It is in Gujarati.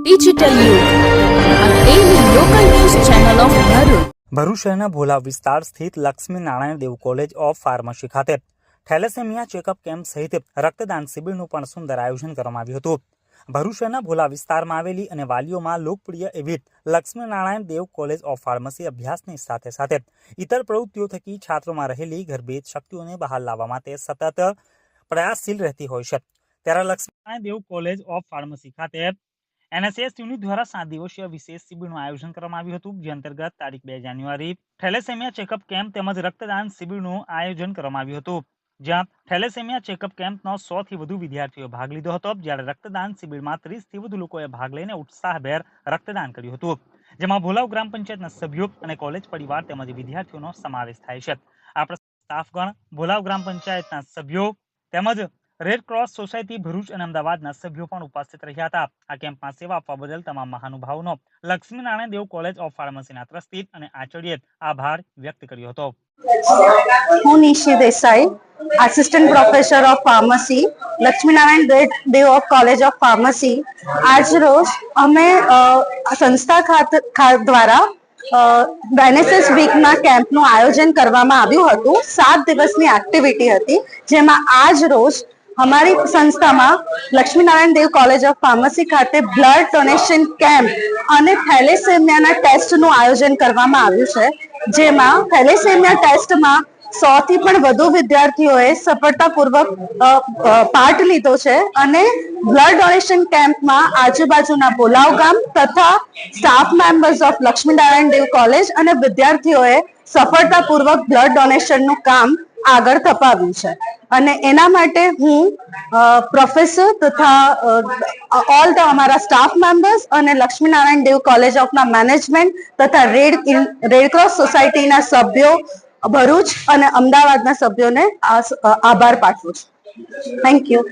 ડિજિટલ યુગ daily local news channel of Bharuch. Bharuch શહેરના ભોલા વિસ્તાર સ્થિત Lakshmi Narayan Dev college of pharmacy ખાતે થેલેસેમિયા ચેકઅપ કેમ્પ સહિત રક્તદાન શિબિરનું પણ સુંદર આયોજન કરવામાં આવ્યું હતું. ભરૂચ શહેરના ભોલા વિસ્તારમાં આવેલી અને વાલીઓમાં લોકપ્રિય એવી Lakshmi Narayan Dev college of pharmacy અભ્યાસની સાથે સાથે ઇતર પ્રવૃત્તિઓ થકી છાત્રોમાં રહેલી ગર્ભેદ શક્તિઓને બહાર લાવવા માટે સતત પ્રયાસશીલ રહેતી હોય છે. ત્યારે Lakshmi Narayan Dev college of pharmacy ખાતે NSS યુનિટ દ્વારા 7 દિવસીય વિશેષ શિબિરનું આયોજન કરવામાં આવ્યું હતું. જે અંતર્ગત તારીખ 2 જાન્યુઆરી થેલેસેમિયા ચેકઅપ કેમ્પ તેમજ રક્તદાન શિબિરનું આયોજન કરવામાં આવ્યું હતું. જ્યાં થેલેસેમિયા ચેકઅપ કેમ્પનો 100 થી વધુ વિદ્યાર્થીઓએ ભાગ લીધો હતો, જ્યારે રક્તદાન શિબિરમાં 30 થી વધુ લોકોએ ભાગ લઈને ઉત્સાહભેર રક્તદાન કર્યું હતું. જેમાં ભોલાવ ગ્રામ પંચાયતના સભ્યો અને કોલેજ પરિવાર તેમજ વિદ્યાર્થીઓનો સમાવેશ થાય છે. આપણા સ્ટાફગણ, ભોલાવ ગ્રામ પંચાયતના સભ્યો તેમજ રેડ ક્રોસ સોસાયટી ભરૂચ અને અમદાવાદના સભ્યો પણ ઉપસ્થિત રહ્યા હતા. આ કેમ્પમાં સેવા આપવા બદલ તમામ મહાનુભાવોનો લક્ષ્મી નારાયણ દેવ કોલેજ ઓફ ફાર્મસીના ટ્રસ્ટી અને આચાર્યએ આભાર વ્યક્ત કર્યો હતો. હું Nishi Desai, assistant professor of pharmacy, Lakshminarayan Dev of college of pharmacy. આજ રોજ અમે સંસ્થા દ્વારા NSS વીકના કેમ્પનું આયોજન કરવામાં આવ્યું હતું. 7 દિવસની એક્ટિવિટી હતી, જેમાં આજ રોજ અમારી સંસ્થામાં Laxminarayan Dev college of pharmacy ખાતે બ્લડ ડોનેશન કેમ્પ અને થેલેસેમિયાના ટેસ્ટનું આયોજન કરવામાં આવ્યું છે. જેમાં થેલેસેમિયા ટેસ્ટમાં 100 થી પણ વધુ વિદ્યાર્થીઓએ સફળતાપૂર્વક પાર્ટ લીધો છે અને બ્લડ ડોનેશન કેમ્પમાં આજુબાજુના ભોલાવ ગામ તથા staff members of Lakshminarayan Dev college અને વિદ્યાર્થીઓએ સફળતાપૂર્વક બ્લડ ડોનેશનનું કામ આગળ ધપાવ્યું છે. અને એના માટે હું પ્રોફેસર તથા ઓલ ધ અમારા સ્ટાફ મેમ્બર્સ અને લક્ષ્મીનારાયણ દેવ કોલેજ ઓફના મેનેજમેન્ટ તથા રેડ ક્રોસ સોસાયટીના સભ્યો, ભરૂચ અને અમદાવાદના સભ્યોને આભાર પાઠવું છું. Thank you.